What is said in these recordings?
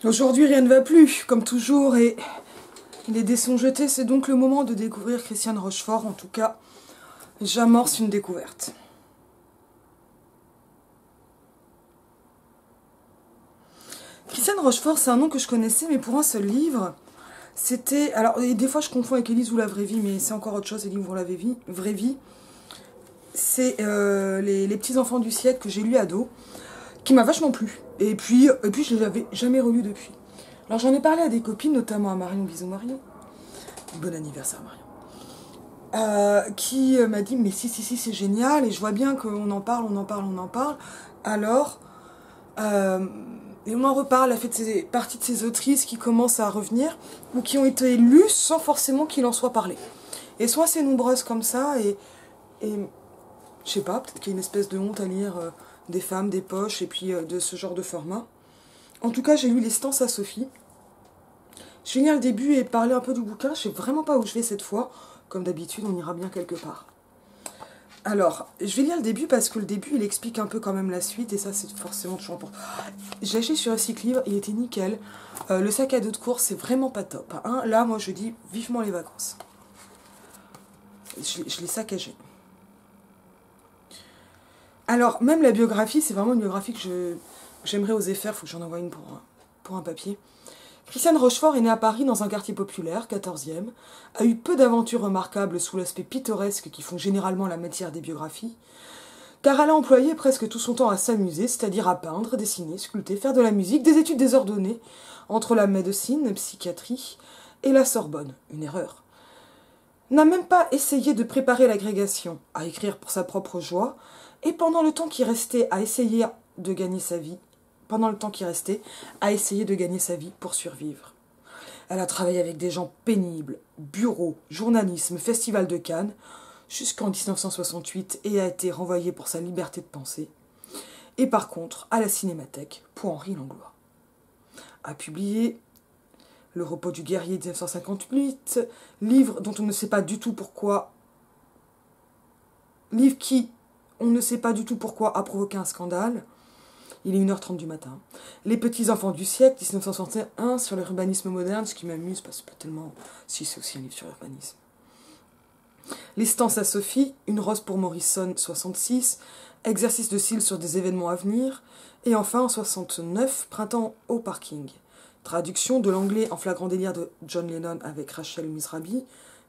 Aujourd'hui, rien ne va plus, comme toujours, et les dés sont jetés. C'est donc le moment de découvrir Christiane Rochefort. En tout cas, j'amorce une découverte. Christiane Rochefort, c'est un nom que je connaissais, mais pour un seul livre. C'était... Alors, et des fois, je confonds avec Élise ou la vraie vie, mais c'est encore autre chose, Élise ou la vraie vie. C'est les petits enfants du siècle que j'ai lu ado, qui m'a vachement plu. Et puis je ne l'avais jamais relu depuis. Alors, j'en ai parlé à des copines, notamment à Marion, bisous Marion. Bon anniversaire Marion. Qui m'a dit, mais si, c'est génial, et je vois bien qu'on en parle. Alors, et on en reparle, elle fait partie de ces autrices qui commencent à revenir, ou qui ont été lues sans forcément qu'il en soit parlé. Et soit c'est nombreuses comme ça, et je sais pas, peut-être qu'il y a une espèce de honte à lire des femmes, des poches, et puis de ce genre de format. En tout cas, j'ai lu Les Stances à Sophie. Je vais lire le début et parler un peu du bouquin. Je sais vraiment pas où je vais cette fois. Comme d'habitude, on ira bien quelque part. Alors, je vais lire le début parce que le début, il explique un peu quand même la suite. Et ça, c'est forcément toujours important. J'ai acheté sur Recycle Livre, il était nickel. Le sac à dos de course, c'est vraiment pas top. Hein. Là, moi, je dis vivement les vacances. Je l'ai saccagé. Alors, même la biographie, c'est vraiment une biographie que j'aimerais oser faire. Il faut que j'en envoie une pour un papier. Christiane Rochefort est née à Paris dans un quartier populaire, 14e, a eu peu d'aventures remarquables sous l'aspect pittoresque qui font généralement la matière des biographies, car elle a employé presque tout son temps à s'amuser, c'est-à-dire à peindre, dessiner, sculpter, faire de la musique, des études désordonnées, entre la médecine, psychiatrie et la Sorbonne, une erreur. N'a même pas essayé de préparer l'agrégation, à écrire pour sa propre joie, et pendant le temps qui restait à essayer de gagner sa vie, pour survivre. Elle a travaillé avec des gens pénibles, bureau, journalisme, festival de Cannes, jusqu'en 1968 et a été renvoyée pour sa liberté de penser. Et par contre, à la Cinémathèque pour Henri Langlois. A publié Le repos du guerrier 1958, livre dont on ne sait pas du tout pourquoi. Livre qui, on ne sait pas du tout pourquoi, a provoqué un scandale. Il est 1h30 du matin. Les petits enfants du siècle, 1961, sur l'urbanisme moderne, ce qui m'amuse, parce que c'est pas tellement... Si, c'est aussi un livre sur l'urbanisme. Les Stances à Sophie, Une rose pour Morrison, 66, Exercice de style sur des événements à venir, et enfin, en 69, Printemps au parking. Traduction de l'anglais en flagrant délire de John Lennon avec Rachel Misrabi,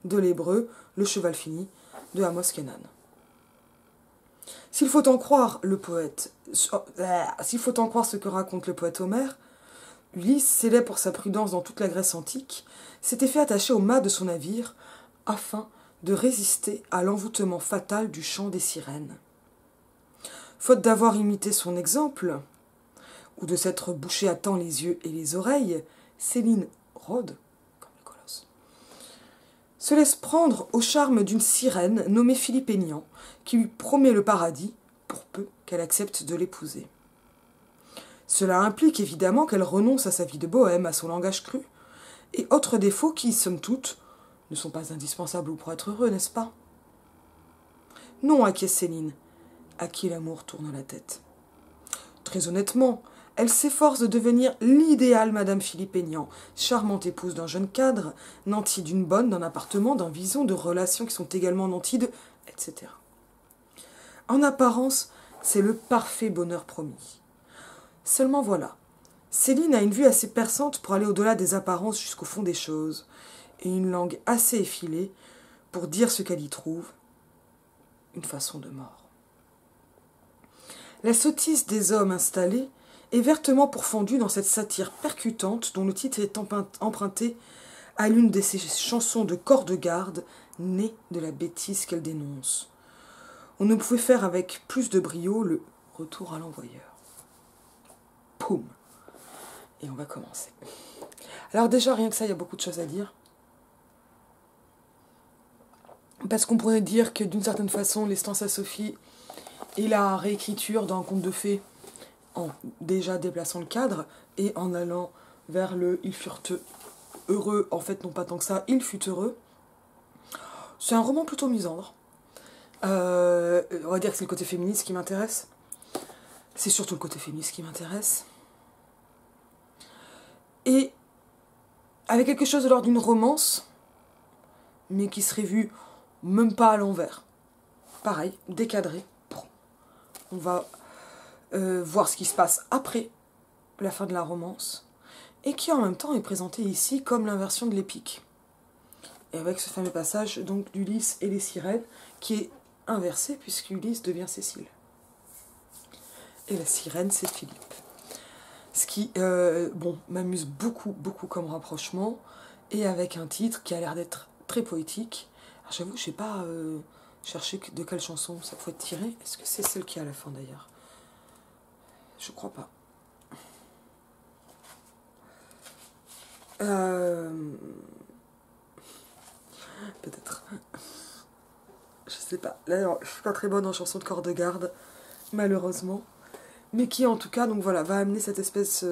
de l'hébreu, Le cheval fini, de Amos Kenan. S'il faut en croire ce que raconte le poète Homère, Ulysse, célèbre pour sa prudence dans toute la Grèce antique, s'était fait attacher au mât de son navire afin de résister à l'envoûtement fatal du chant des sirènes. Faute d'avoir imité son exemple, ou de s'être bouché à temps les yeux et les oreilles, Céline rôde, comme le colosse, se laisse prendre au charme d'une sirène nommée Philippe Aignan, qui lui promet le paradis, pour peu qu'elle accepte de l'épouser. Cela implique évidemment qu'elle renonce à sa vie de bohème, à son langage cru, et autres défauts qui, somme toute, ne sont pas indispensables pour être heureux, n'est-ce pas? Non, acquiesce Céline, à qui l'amour tourne la tête. Très honnêtement, elle s'efforce de devenir l'idéal Madame Philippe Aignan, charmante épouse d'un jeune cadre, nantie d'une bonne, d'un appartement, d'un vison, de relations qui sont également nanties de... etc. En apparence, c'est le parfait bonheur promis. Seulement voilà, Céline a une vue assez perçante pour aller au-delà des apparences jusqu'au fond des choses, et une langue assez effilée pour dire ce qu'elle y trouve, une façon de mort. La sottise des hommes installés est vertement pourfendue dans cette satire percutante dont le titre est emprunté à l'une de ces chansons de corps de garde nées de la bêtise qu'elle dénonce. On ne pouvait faire avec plus de brio le retour à l'envoyeur. Poum. Et on va commencer. Alors déjà, rien que ça, il y a beaucoup de choses à dire. Parce qu'on pourrait dire que d'une certaine façon, Les Stances à Sophie est la réécriture d'un conte de fées en déjà déplaçant le cadre et en allant vers le « ils furent heureux », en fait non pas tant que ça, « il fut heureux ». C'est un roman plutôt misandre. On va dire que c'est le côté féministe qui m'intéresse. C'est surtout le côté féministe qui m'intéresse. et avec quelque chose de l'ordre d'une romance, mais qui serait vue même pas à l'envers. Pareil, décadré. On va voir ce qui se passe après la fin de la romance, et qui en même temps est présenté ici comme l'inversion de l'épique. Et avec ce fameux passage donc d'Ulysse et les sirènes, qui est inversé puisque Ulysse devient Cécile. Et la sirène, c'est Philippe. Ce qui, m'amuse beaucoup comme rapprochement, et avec un titre qui a l'air d'être très poétique. Alors j'avoue, je n'ai pas cherché de quelle chanson ça pouvait être tiré. Est-ce que c'est celle qui est à la fin d'ailleurs? Je crois pas. Peut-être. Je sais pas. Là, je suis pas très bonne en chanson de corps de garde, malheureusement. Mais qui, en tout cas, donc voilà, va amener cette espèce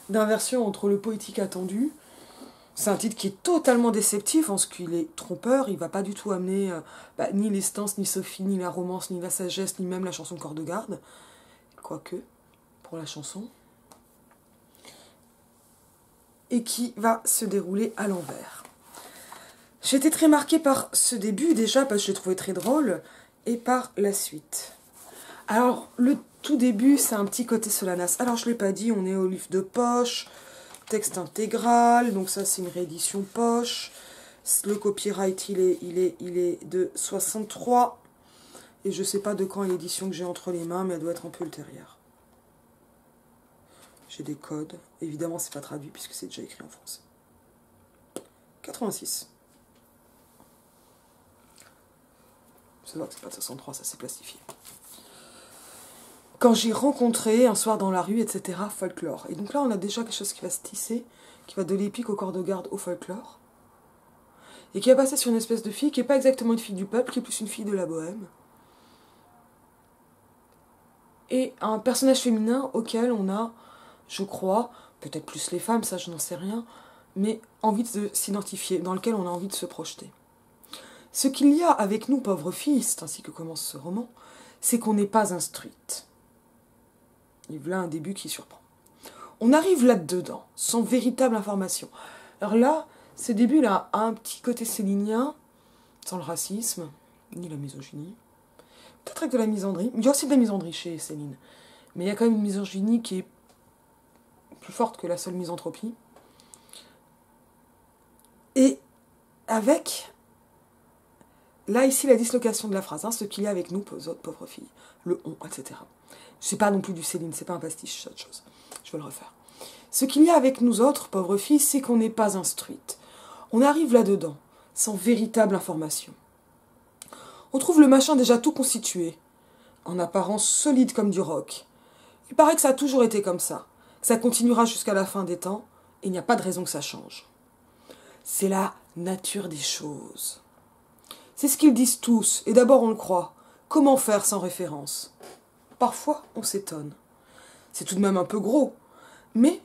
d'inversion entre le poétique attendu. C'est un titre qui est totalement déceptif en ce qu'il est trompeur. Il va pas du tout amener ni les stances, ni Sophie, ni la romance, ni la sagesse, ni même la chanson de corps de garde. Quoique, pour la chanson. Et qui va se dérouler à l'envers. J'ai été très marquée par ce début déjà parce que je l'ai trouvé très drôle, et par la suite. Alors, le tout début, c'est un petit côté Solanas. Alors, je ne l'ai pas dit, on est au livre de poche, texte intégral, donc ça c'est une réédition poche. Le copyright, il est de 63, et je ne sais pas de quand est l'édition que j'ai entre les mains, mais elle doit être un peu ultérieure. J'ai des codes, évidemment c'est pas traduit puisque c'est déjà écrit en français. 86. C'est vrai que c'est pas de 63, ça s'est plastifié. Quand j'ai rencontré un soir dans la rue, etc., folklore. Et donc là, on a déjà quelque chose qui va se tisser, qui va de l'épique au corps de garde au folklore, et qui va passer sur une espèce de fille qui n'est pas exactement une fille du peuple, qui est plus une fille de la bohème. Et un personnage féminin auquel on a, je crois, peut-être plus les femmes, ça je n'en sais rien, mais envie de s'identifier, dans lequel on a envie de se projeter. Ce qu'il y a avec nous, pauvres filles, c'est ainsi que commence ce roman, c'est qu'on n'est pas instruite. Et voilà un début qui surprend. On arrive là-dedans, sans véritable information. Alors là, ce début-là a un petit côté célinien, sans le racisme, ni la misogynie. Peut-être avec de la misandrie. Il y a aussi de la misandrie chez Céline. Mais il y a quand même une misogynie qui est plus forte que la seule misanthropie. Et avec, là, ici, la dislocation de la phrase, ce qu'il y a avec nous, pauvres filles, le on, etc. C'est pas non plus du Céline, c'est pas un pastiche, c'est autre chose. Je vais le refaire. Ce qu'il y a avec nous autres, pauvres filles, c'est qu'on n'est pas instruites. On arrive là-dedans, sans véritable information. On trouve le machin déjà tout constitué, en apparence solide comme du roc. Il paraît que ça a toujours été comme ça, que ça continuera jusqu'à la fin des temps, et il n'y a pas de raison que ça change. C'est la nature des choses. C'est ce qu'ils disent tous, et d'abord on le croit. Comment faire sans référence? Parfois, on s'étonne. C'est tout de même un peu gros, mais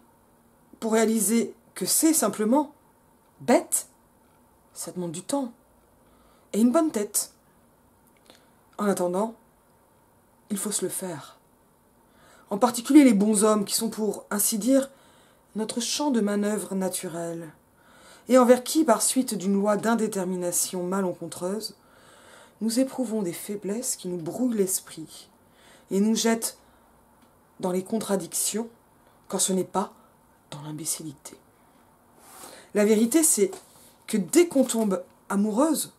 pour réaliser que c'est simplement bête, ça demande du temps et une bonne tête. En attendant, il faut se le faire. En particulier les bons hommes qui sont, pour ainsi dire, notre champ de manœuvre naturel, et envers qui, par suite d'une loi d'indétermination malencontreuse, nous éprouvons des faiblesses qui nous brouillent l'esprit et nous jettent dans les contradictions quand ce n'est pas dans l'imbécilité. La vérité, c'est que dès qu'on tombe amoureuse,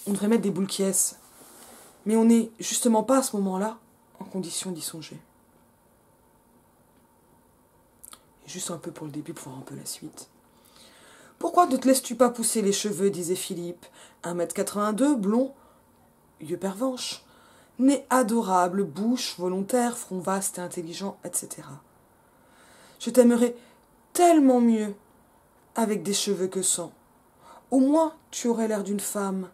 on devrait mettre des boules qui ess. Mais on n'est justement pas à ce moment-là en condition d'y songer. Et juste un peu pour le début, pour voir un peu la suite. Pourquoi ne te laisses-tu pas pousser les cheveux, disait Philippe, 1m82, blond, yeux pervenches, nez adorable, bouche volontaire, front vaste et intelligent, etc. Je t'aimerais tellement mieux avec des cheveux que sans. Au moins, tu aurais l'air d'une femme.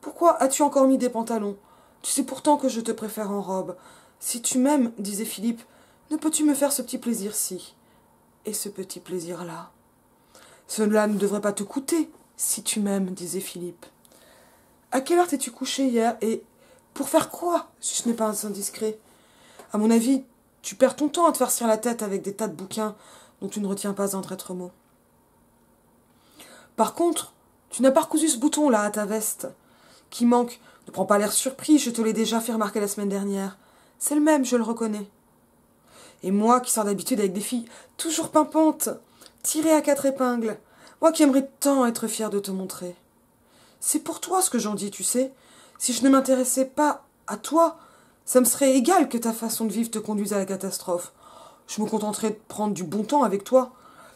Pourquoi as-tu encore mis des pantalons? Tu sais pourtant que je te préfère en robe. Si tu m'aimes, disait Philippe, ne peux-tu me faire ce petit plaisir-ci? Et ce petit plaisir-là? Cela ne devrait pas te coûter, si tu m'aimes, disait Philippe. À quelle heure t'es-tu couché hier? Et pour faire quoi, si ce n'est pas indiscret? À mon avis, tu perds ton temps à te farcir la tête avec des tas de bouquins dont tu ne retiens pas un traître mot. Par contre, tu n'as pas recousu ce bouton là à ta veste qui manque. Ne prends pas l'air surpris, je te l'ai déjà fait remarquer la semaine dernière. C'est le même, je le reconnais. Et moi qui sors d'habitude avec des filles toujours pimpantes, tirées à 4 épingles, moi qui aimerais tant être fière de te montrer. C'est pour toi ce que j'en dis, tu sais. Si je ne m'intéressais pas à toi, ça me serait égal que ta façon de vivre te conduise à la catastrophe. Je me contenterais de prendre du bon temps avec toi,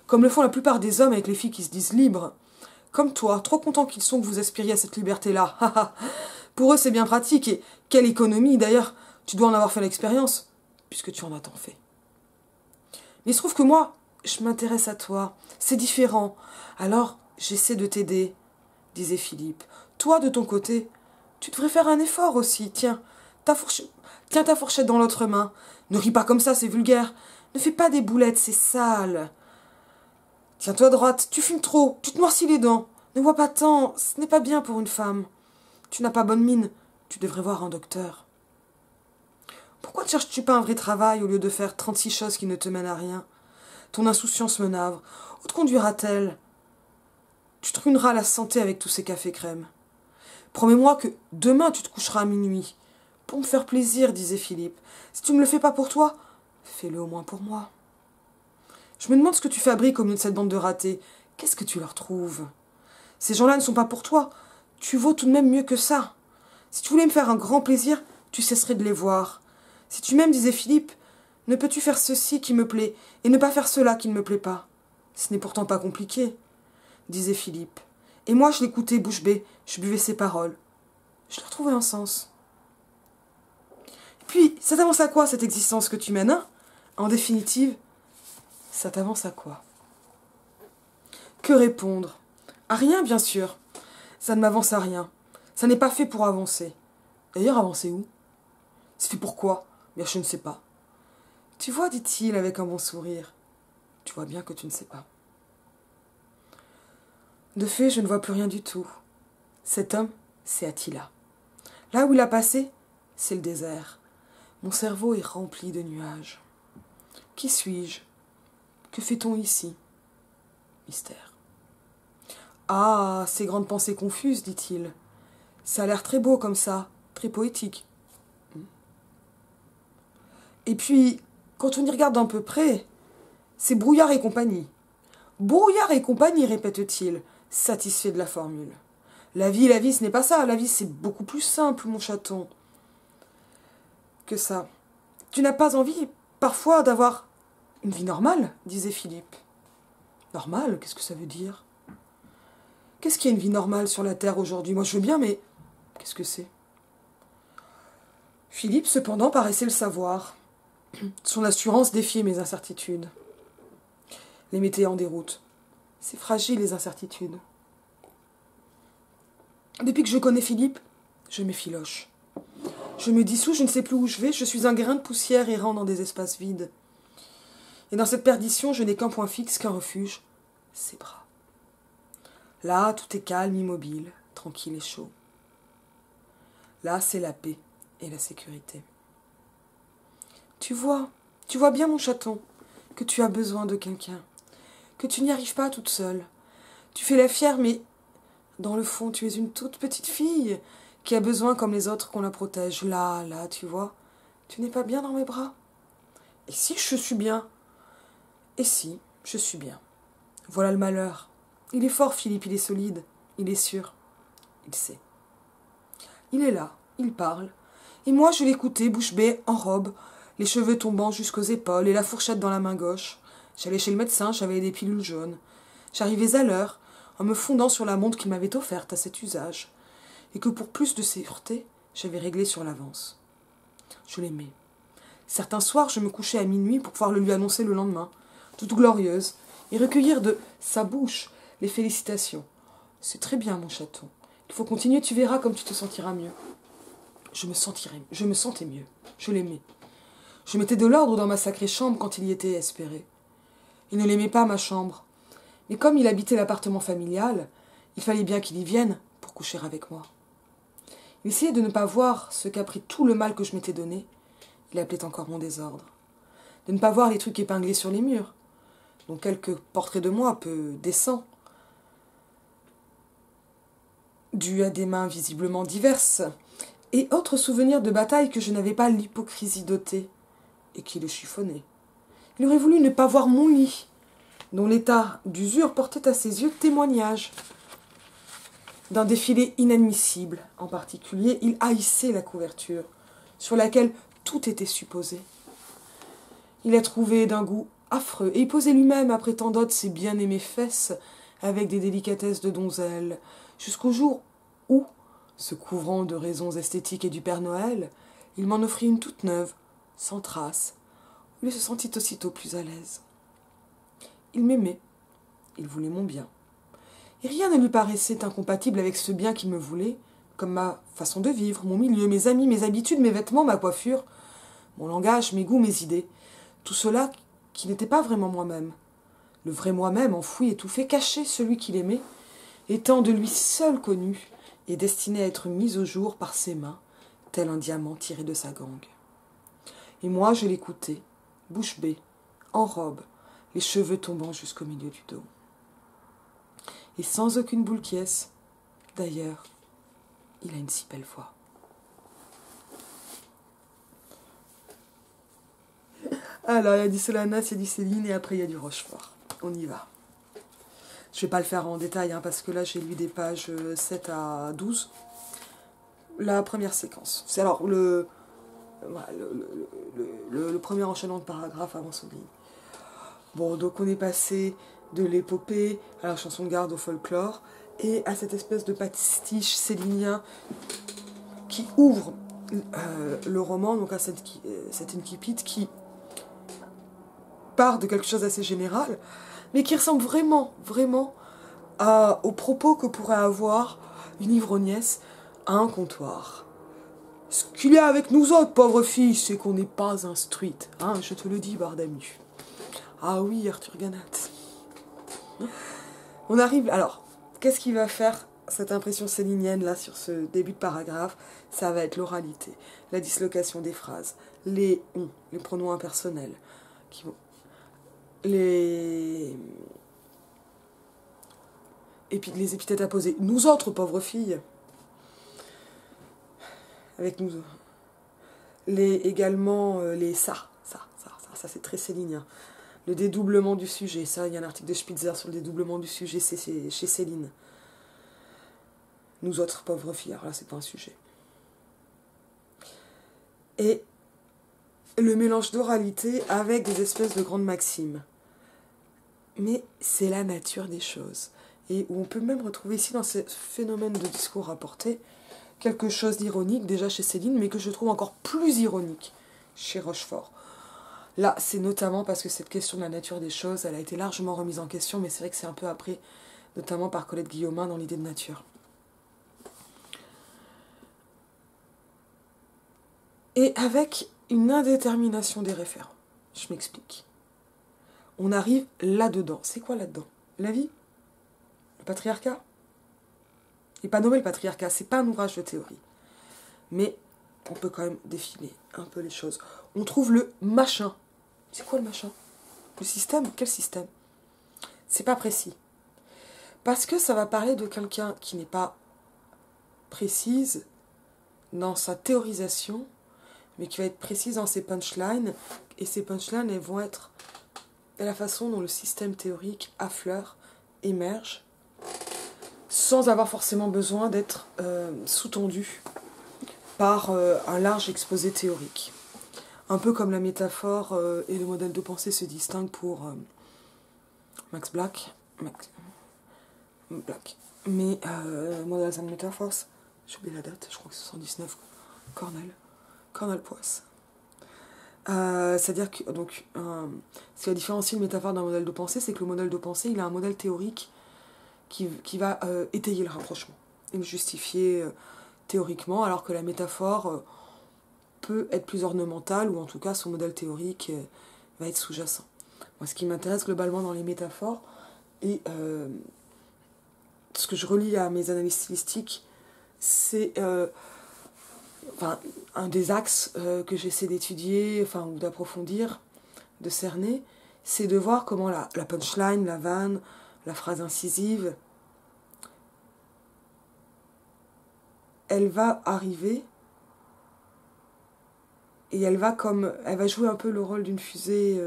comme le font la plupart des hommes avec les filles qui se disent libres. Comme toi, trop contents qu'ils sont que vous aspiriez à cette liberté-là. Pour eux, c'est bien pratique, et quelle économie, d'ailleurs, tu dois en avoir fait l'expérience, puisque tu en as tant fait. Mais il se trouve que moi, je m'intéresse à toi, c'est différent. Alors, j'essaie de t'aider, disait Philippe. Toi, de ton côté, tu devrais faire un effort aussi. Tiens ta fourchette dans l'autre main. Ne ris pas comme ça, c'est vulgaire. Ne fais pas des boulettes, c'est sale. Tiens-toi droite, tu fumes trop, tu te noircis les dents. Ne vois pas tant, ce n'est pas bien pour une femme. Tu n'as pas bonne mine, tu devrais voir un docteur. Pourquoi ne cherches-tu pas un vrai travail au lieu de faire 36 choses qui ne te mènent à rien? Ton insouciance me navre. Où te conduira-t-elle? Tu te ruineras la santé avec tous ces cafés crème. Promets-moi que demain tu te coucheras à minuit. Pour me faire plaisir, disait Philippe. Si tu ne le fais pas pour toi, fais-le au moins pour moi. Je me demande ce que tu fabriques au milieu de cette bande de ratés. Qu'est-ce que tu leur trouves? Ces gens-là ne sont pas pour toi. Tu vaux tout de même mieux que ça. Si tu voulais me faire un grand plaisir, tu cesserais de les voir. Si tu m'aimes, disait Philippe, ne peux-tu faire ceci qui me plaît et ne pas faire cela qui ne me plaît pas? Ce n'est pourtant pas compliqué, disait Philippe. Et moi, je l'écoutais bouche bée, je buvais ses paroles. Je leur trouvais un sens. Puis, ça t'avance à quoi, cette existence que tu mènes, hein? En définitive, ça t'avance à quoi? Que répondre? À rien, bien sûr. Ça ne m'avance à rien. Ça n'est pas fait pour avancer. D'ailleurs, avancer où? C'est fait pour quoi? Bien, je ne sais pas. Tu vois, dit-il avec un bon sourire, tu vois bien que tu ne sais pas. De fait, je ne vois plus rien du tout. Cet homme, c'est Attila. Là où il a passé, c'est le désert. Mon cerveau est rempli de nuages. Qui suis-je? Que fait-on ici? Mystère. Ah, ces grandes pensées confuses, dit-il. Ça a l'air très beau comme ça, très poétique. Et puis, quand on y regarde d'un peu près, c'est Brouillard et compagnie. Brouillard et compagnie, répète-t-il, satisfait de la formule. La vie, ce n'est pas ça. La vie, c'est beaucoup plus simple, mon chaton, que ça. Tu n'as pas envie, parfois, d'avoir une vie normale, disait Philippe. Normale, qu'est-ce que ça veut dire? Qu'est-ce qu'il y a une vie normale sur la Terre aujourd'hui? Moi, je veux bien, mais qu'est-ce que c'est? Philippe, cependant, paraissait le savoir. Son assurance défiait mes incertitudes. Les mettait en déroute. C'est fragile, les incertitudes. Depuis que je connais Philippe, je m'effiloche. Je me dissous, je ne sais plus où je vais, je suis un grain de poussière errant dans des espaces vides. Et dans cette perdition, je n'ai qu'un point fixe, qu'un refuge, ses bras. Là, tout est calme, immobile, tranquille et chaud. Là, c'est la paix et la sécurité. Tu vois bien, mon chaton, que tu as besoin de quelqu'un, que tu n'y arrives pas toute seule. Tu fais la fière, mais dans le fond, tu es une toute petite fille qui a besoin, comme les autres, qu'on la protège. Là, tu vois, tu n'es pas bien dans mes bras. Et si je suis bien? Et si je suis bien? Voilà le malheur. Il est fort, Philippe, il est solide, il est sûr, il sait. Il est là, il parle, et moi je l'écoutais, bouche bée, en robe, les cheveux tombant jusqu'aux épaules et la fourchette dans la main gauche. J'allais chez le médecin, j'avais des pilules jaunes. J'arrivais à l'heure, en me fondant sur la montre qu'il m'avait offerte à cet usage, et que pour plus de sûreté, j'avais réglé sur l'avance. Je l'aimais. Certains soirs, je me couchais à minuit pour pouvoir le lui annoncer le lendemain, toute glorieuse, et recueillir de sa bouche les félicitations. C'est très bien, mon chaton. Il faut continuer, tu verras comme tu te sentiras mieux. Je me sentais mieux. Je l'aimais. Je mettais de l'ordre dans ma sacrée chambre quand il y était espéré. Il ne l'aimait pas, ma chambre. Mais comme il habitait l'appartement familial, il fallait bien qu'il y vienne pour coucher avec moi. Il essayait de ne pas voir ce qu'a pris tout le mal que je m'étais donné. Il appelait encore mon désordre. De ne pas voir les trucs épinglés sur les murs, dont quelques portraits de moi peu décents. dû à des mains visiblement diverses, et autres souvenirs de bataille que je n'avais pas l'hypocrisie d'ôter, et qui le chiffonnaient. Il aurait voulu ne pas voir mon lit, dont l'état d'usure portait à ses yeux témoignage d'un défilé inadmissible. En particulier, il haïssait la couverture, sur laquelle tout était supposé. Il a trouvé d'un goût affreux, et il posait lui-même après tant d'autres ses bien-aimées fesses avec des délicatesses de donzelle, jusqu'au jour où, se couvrant de raisons esthétiques et du Père Noël, il m'en offrit une toute neuve, sans trace, où il se sentit aussitôt plus à l'aise. Il m'aimait, il voulait mon bien, et rien ne lui paraissait incompatible avec ce bien qu'il me voulait, comme ma façon de vivre, mon milieu, mes amis, mes habitudes, mes vêtements, ma coiffure, mon langage, mes goûts, mes idées, tout cela qui n'était pas vraiment moi-même. Le vrai moi-même, enfoui, étouffé, caché, celui qu'il aimait, étant de lui seul connu et destiné à être mis au jour par ses mains, tel un diamant tiré de sa gangue. Et moi, je l'écoutais, bouche bée, en robe, les cheveux tombant jusqu'au milieu du dos. Et sans aucune boule qui est. D'ailleurs, il a une si belle voix. Alors, il y a du Solanas, il y a du Céline, et après il y a du Rochefort. On y va. Je ne vais pas le faire en détail, parce que là, j'ai lu des pages 7 à 12. La première séquence. C'est alors le premier enchaînement de paragraphes avant son ligne. Bon, donc on est passé de l'épopée à la chanson de garde au folklore, et à cette espèce de pastiche célinien qui ouvre le roman, donc à cette incipit qui part de quelque chose d'assez général, mais qui ressemble vraiment, vraiment aux propos que pourrait avoir une ivrognesse à un comptoir. Ce qu'il y a avec nous autres, pauvres filles, c'est qu'on n'est pas instruites. Je te le dis, Bardamu. Ah oui, Arthur Ganat. On arrive... Alors, qu'est-ce qui va faire cette impression célinienne, là, sur ce début de paragraphe? Ça va être l'oralité, la dislocation des phrases, les « on », les pronoms impersonnels, qui vont... Et puis les épithètes à poser. Nous autres, pauvres filles. Avec nous. Également les ça c'est très célinien. Le dédoublement du sujet. Ça, il y a un article de Spitzer sur le dédoublement du sujet chez Céline. Nous autres, pauvres filles. Alors là, c'est pas un sujet. Et le mélange d'oralité avec des espèces de grandes maximes. Mais c'est la nature des choses. Et où on peut même retrouver ici, dans ce phénomène de discours rapporté, quelque chose d'ironique, déjà chez Céline, mais que je trouve encore plus ironique chez Rochefort. Là, c'est notamment parce que cette question de la nature des choses, elle a été largement remise en question, mais c'est vrai que c'est un peu après, notamment par Colette Guillaumin dans l'idée de nature. Et avec une indétermination des référents. Je m'explique. On arrive là-dedans. C'est quoi là-dedans? La vie? Le patriarcat? Il n'est pas nommé le patriarcat, c'est pas un ouvrage de théorie. Mais on peut quand même défiler un peu les choses. On trouve le machin. C'est quoi le machin? Le système? Quel système? C'est pas précis. Parce que ça va parler de quelqu'un qui n'est pas précise dans sa théorisation, mais qui va être précise dans ses punchlines. Et ces punchlines, elles vont être de la façon dont le système théorique affleure, émerge, sans avoir forcément besoin d'être sous-tendu par un large exposé théorique. Un peu comme la métaphore et le modèle de pensée se distinguent pour Max Black. Mais Models and Metaphors, j'ai oublié la date, je crois que c'est 79, Cornel Poisse. C'est-à-dire que donc, ce qui va différencier une métaphore d'un modèle de pensée, c'est que le modèle de pensée, il a un modèle théorique qui va étayer le rapprochement et le justifier théoriquement, alors que la métaphore peut être plus ornementale, ou en tout cas son modèle théorique va être sous-jacent. Moi, ce qui m'intéresse globalement dans les métaphores, et ce que je relie à mes analyses stylistiques, c'est un des axes que j'essaie d'étudier, ou d'approfondir, de cerner, c'est de voir comment la punchline, la vanne, la phrase incisive elle va arriver et elle va jouer un peu le rôle d'une fusée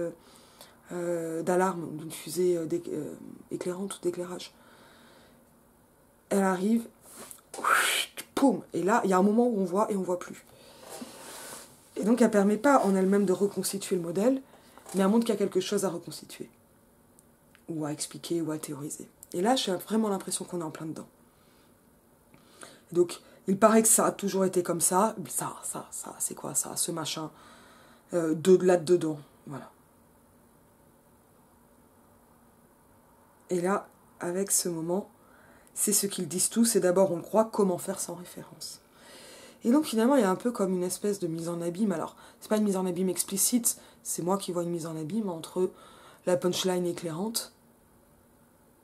d'alarme, d'une fusée éclairante ou d'éclairage. Elle arrive, poum, et là, il y a un moment où on voit et on voit plus. Et donc, elle ne permet pas en elle-même de reconstituer le modèle, mais elle montre qu'il y a quelque chose à reconstituer, ou à expliquer, ou à théoriser. Et là, j'ai vraiment l'impression qu'on est en plein dedans. Donc, il paraît que ça a toujours été comme ça. Ça, c'est quoi ça? Ce machin, là-dedans, voilà. Et là, avec ce moment, c'est ce qu'ils disent tous, et d'abord on le croit, comment faire sans référence. Et donc finalement, il y a un peu comme une espèce de mise en abîme. Alors, c'est pas une mise en abîme explicite, c'est moi qui vois une mise en abîme entre la punchline éclairante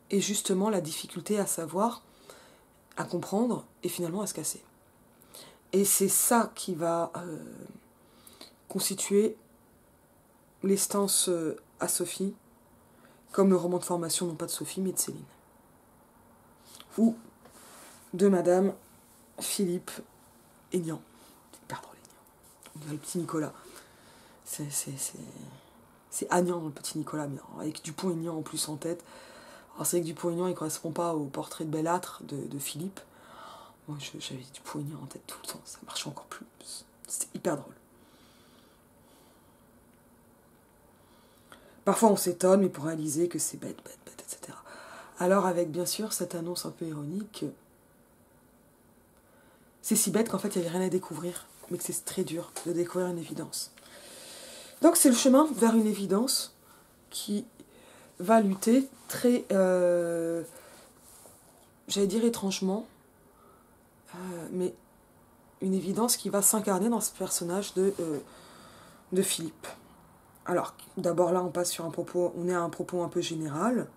et justement la difficulté à savoir, à comprendre et finalement à se casser. Et c'est ça qui va constituer l'estance à Sophie, comme le roman de formation, non pas de Sophie, mais de Céline. Ou de Madame Philippe Aignan. Pardon, Aignan. On dirait le petit Nicolas. C'est Agnan, le petit Nicolas, mais avec Dupont-Aignan en plus en tête. Alors c'est vrai que Dupont-Aignan, il ne correspond pas au portrait de Bellâtre de Philippe. Moi, j'avais Dupont-Aignan en tête tout le temps. Ça marchait encore plus. C'était hyper drôle. Parfois, on s'étonne, mais pour réaliser que c'est bête, etc. Alors, avec bien sûr cette annonce un peu ironique, c'est si bête qu'en fait, il n'y avait rien à découvrir, mais que c'est très dur de découvrir une évidence. Donc, c'est le chemin vers une évidence qui va lutter très, j'allais dire étrangement, mais une évidence qui va s'incarner dans ce personnage de Philippe. Alors, d'abord là, on passe sur un propos, on est à un propos un peu général.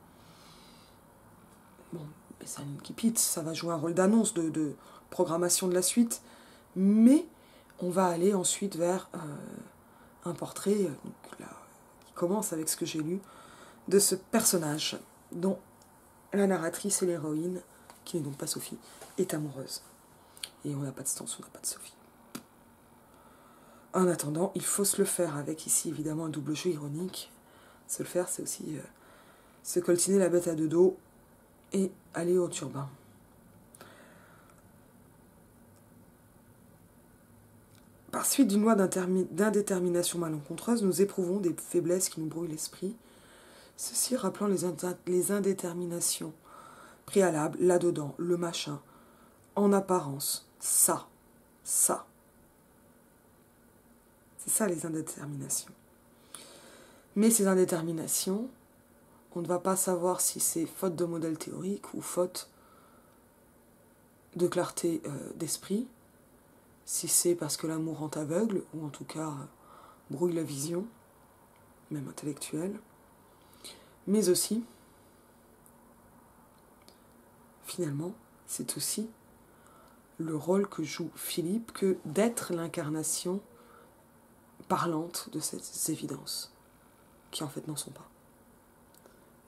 Bon, c'est un Incipit, ça va jouer un rôle d'annonce, de programmation de la suite, mais on va aller ensuite vers un portrait qui commence avec ce que j'ai lu de ce personnage dont la narratrice et l'héroïne, qui n'est donc pas Sophie, est amoureuse. Et on n'a pas de Stance, on n'a pas de Sophie. En attendant, il faut se le faire avec ici évidemment un double jeu ironique. Se le faire, c'est aussi se coltiner la bête à deux dos et aller au turbin. Par suite d'une loi d'indétermination malencontreuse, nous éprouvons des faiblesses qui nous brouillent l'esprit. Ceci rappelant les indéterminations préalables, là-dedans, le machin, en apparence, ça. C'est ça les indéterminations. Mais ces indéterminations, on ne va pas savoir si c'est faute de modèle théorique ou faute de clarté d'esprit, si c'est parce que l'amour rend aveugle, ou en tout cas brouille la vision, même intellectuelle, mais aussi, finalement, c'est aussi le rôle que joue Philippe que d'être l'incarnation parlante de ces évidences, qui en fait n'en sont pas.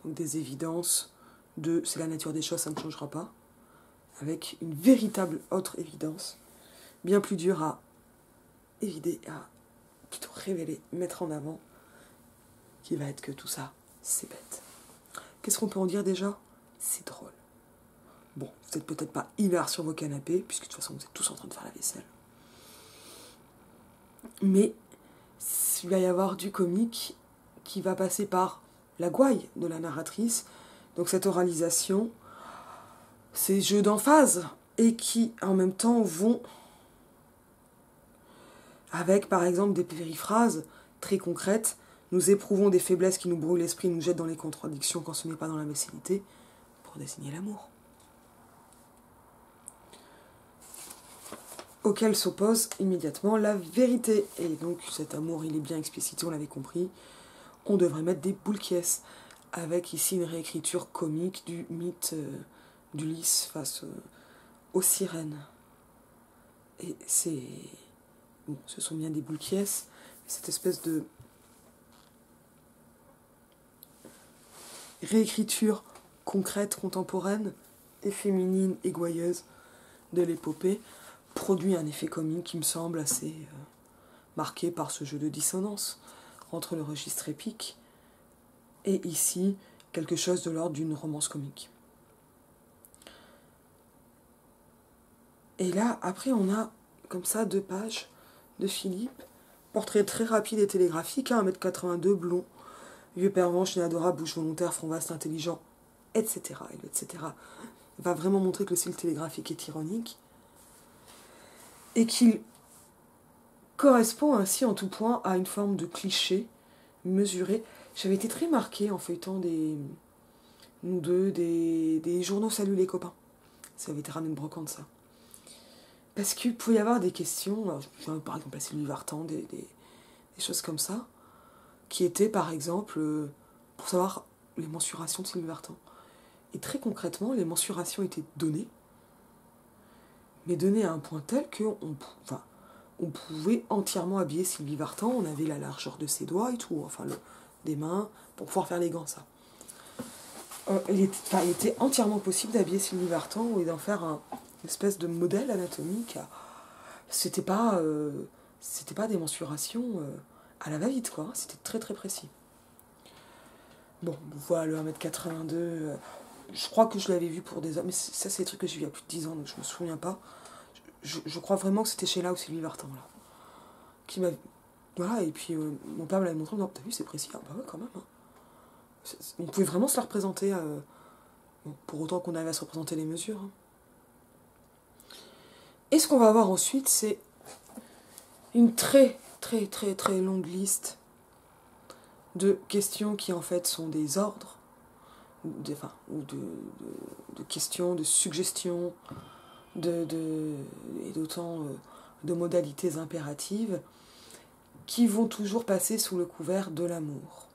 Donc des évidences de c'est la nature des choses, ça ne changera pas, avec une véritable autre évidence, bien plus dure à évider, à plutôt révéler, mettre en avant, qui va être que tout ça, c'est bête. Qu'est-ce qu'on peut en dire déjà? C'est drôle. Bon, vous n'êtes peut-être pas hilar sur vos canapés, puisque de toute façon vous êtes tous en train de faire la vaisselle. Mais il va y avoir du comique qui va passer par la gouaille de la narratrice, donc cette oralisation, ces jeux d'emphase, et qui en même temps vont avec par exemple des périphrases très concrètes. Nous éprouvons des faiblesses qui nous brouillent l'esprit, nous jettent dans les contradictions quand ce n'est pas dans l'imbécilité, pour désigner l'amour. Auquel s'oppose immédiatement la vérité. Et donc cet amour, il est bien explicité, on l'avait compris. On devrait mettre des boules qui est, avec ici une réécriture comique du mythe d'Ulysse face aux sirènes. Et c'est... Bon, ce sont bien des boules qui est, cette espèce de réécriture concrète, contemporaine, et féminine et gouailleuse de l'épopée, produit un effet comique qui me semble assez marqué par ce jeu de dissonance entre le registre épique et ici quelque chose de l'ordre d'une romance comique. Et là, après, on a comme ça 2 pages de Philippe, portrait très rapide et télégraphique, 1m82, blond, vieux pervenche, inadorable, bouche volontaire, front vaste, intelligent, etc. etc. Il va vraiment montrer que le style télégraphique est ironique et qu'il correspond ainsi en tout point à une forme de cliché mesuré. J'avais été très marquée en feuilletant des journaux Salut les copains. Ça avait été ramené de brocante, ça. Parce qu'il pouvait y avoir des questions, par exemple la Sylvie Vartan, des choses comme ça, qui étaient par exemple pour savoir les mensurations de Sylvie Vartan. Et très concrètement, les mensurations étaient données, mais données à un point tel qu'on on pouvait entièrement habiller Sylvie Vartan, on avait la largeur de ses doigts et tout, des mains, pour pouvoir faire les gants, ça. Il était entièrement possible d'habiller Sylvie Vartan et d'en faire une espèce de modèle anatomique. C'était pas des mensurations à la va-vite, quoi. C'était très très précis. Bon, voilà, le 1m82, je crois que je l'avais vu pour des hommes, mais ça c'est des trucs que j'ai vu il y a plus de 10 ans, donc je me souviens pas. Je crois vraiment que c'était chez là ou Sylvie Vartan, là. Qui m'a... Voilà, et puis mon père me l'avait montré, non, t'as vu, c'est précis, ah bah ouais, quand même. Hein. On pouvait vraiment se la représenter, pour autant qu'on arrive à se représenter les mesures. Hein. Et ce qu'on va avoir ensuite, c'est une très très très très longue liste de questions qui en fait sont des ordres, de questions, de suggestions, et d'autant de modalités impératives qui vont toujours passer sous le couvert de l'amour.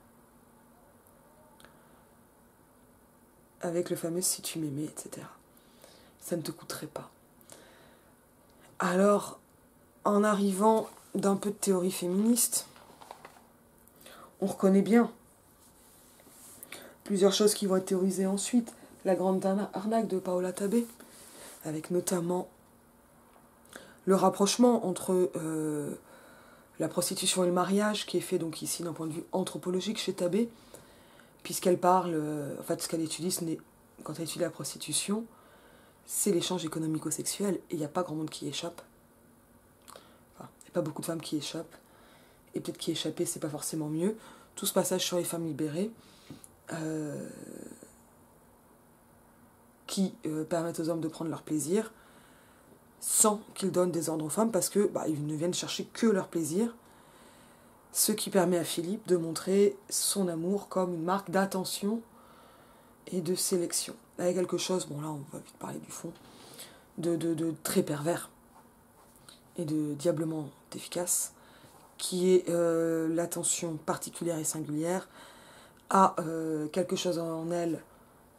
Avec le fameux si tu m'aimais, etc. Ça ne te coûterait pas. Alors, en arrivant d'un peu de théorie féministe, on reconnaît bien plusieurs choses qui vont être théorisées ensuite. La grande arnaque de Paola Tabé, avec notamment le rapprochement entre la prostitution et le mariage, qui est fait donc ici d'un point de vue anthropologique chez Tabé, puisqu'elle parle, ce qu'elle étudie, quand elle étudie la prostitution, c'est l'échange économico-sexuel, et il n'y a pas grand monde qui y échappe. Il n'y a pas beaucoup de femmes qui y échappent, et peut-être qu'y échapper, c'est pas forcément mieux. Tout ce passage sur les femmes libérées, qui permettent aux hommes de prendre leur plaisir, sans qu'ils donnent des ordres aux femmes, parce que ils ne viennent chercher que leur plaisir, ce qui permet à Philippe de montrer son amour comme une marque d'attention et de sélection. Là, il y a quelque chose, bon là on va vite parler du fond, de très pervers et de diablement efficace, qui est l'attention particulière et singulière à quelque chose en elle,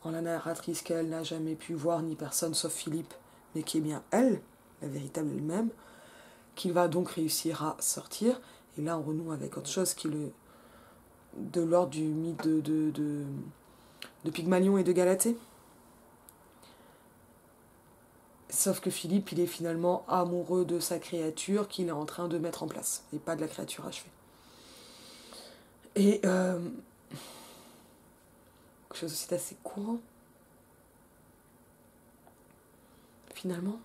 en la narratrice qu'elle n'a jamais pu voir, ni personne sauf Philippe, mais qui est bien elle, la véritable elle-même, qu'il va donc réussir à sortir. Et là on renoue avec autre chose qui est de l'ordre du mythe de Pygmalion et de Galatée. Sauf que Philippe, il est finalement amoureux de sa créature qu'il est en train de mettre en place, et pas de la créature achevée. Et quelque chose aussi d'assez courant, finalement.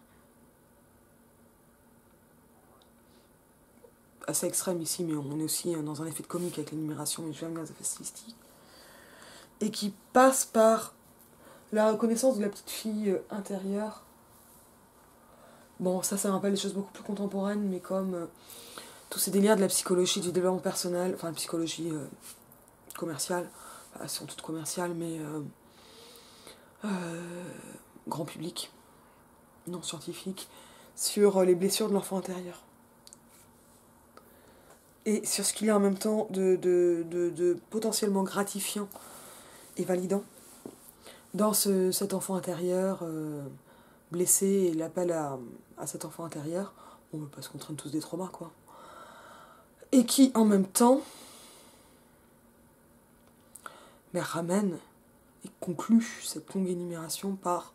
Assez extrême ici, mais on est aussi dans un effet de comique avec l'énumération, mais j'aime bien les effets stylistiques. Et qui passe par la reconnaissance de la petite fille intérieure. Bon, ça rappelle des choses beaucoup plus contemporaines, mais comme tous ces délires de la psychologie, du développement personnel, enfin la psychologie commerciale, elles sont toutes commerciales, mais grand public, non scientifique, sur les blessures de l'enfant intérieur. Et sur ce qu'il y a en même temps de potentiellement gratifiant et validant dans cet enfant intérieur blessé, et l'appel à cet enfant intérieur, parce qu'on traîne tous des traumas, quoi. Et qui, en même temps, ramène et conclut cette longue énumération par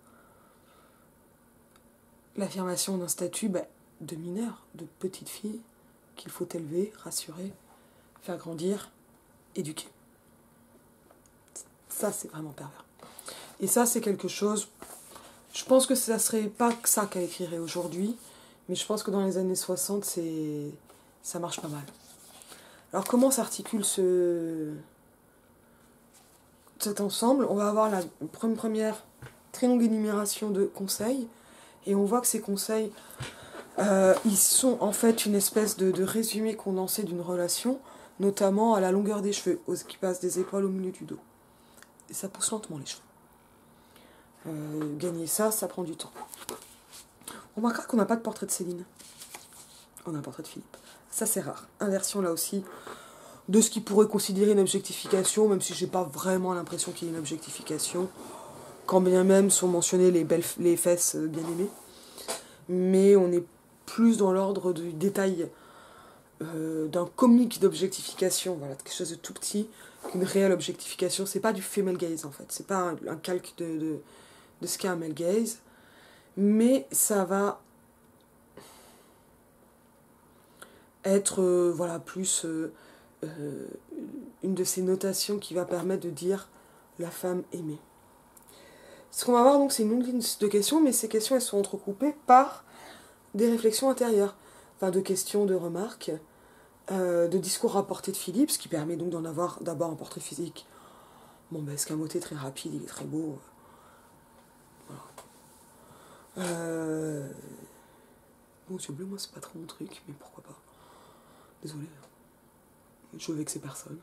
l'affirmation d'un statut de mineurs, de petites filles qu'il faut élever, rassurer, faire grandir, éduquer. Ça, c'est vraiment pervers. Et ça, c'est quelque chose... Je pense que ça serait pas que ça qu'elle écrirait aujourd'hui, mais je pense que dans les années 60, ça marche pas mal. Alors, comment s'articule cet ensemble? On va avoir la première très longue énumération de conseils, et on voit que ces conseils, ils sont en fait une espèce de résumé condensé d'une relation, notamment à la longueur des cheveux, qui passe des épaules au milieu du dos. Et ça pousse lentement les cheveux. Gagner ça, ça prend du temps. On remarquera qu'on n'a pas de portrait de Céline. On a un portrait de Philippe. Ça, c'est rare. Inversion, là aussi, de ce qui pourrait considérer une objectification, même si j'ai pas vraiment l'impression qu'il y ait une objectification, quand bien même sont mentionnées les fesses bien aimées. Mais on est plus dans l'ordre du détail d'un comique d'objectification, voilà, quelque chose de tout petit, qu'une réelle objectification. C'est pas du female gaze, en fait. C'est pas un calque de ce qu'est un male gaze, mais ça va être voilà, plus une de ces notations qui va permettre de dire la femme aimée. Ce qu'on va voir donc, c'est une longue ligne de questions, mais ces questions elles sont entrecoupées par des réflexions intérieures, enfin de questions, de remarques, de discours rapportés de Philippe, ce qui permet donc d'en avoir d'abord un portrait physique. Bon, ben, escamoté, très rapide, il est très beau. Bon, yeux bleus, moi, c'est pas trop mon truc, mais pourquoi pas. Désolée. Je veux vexer personne.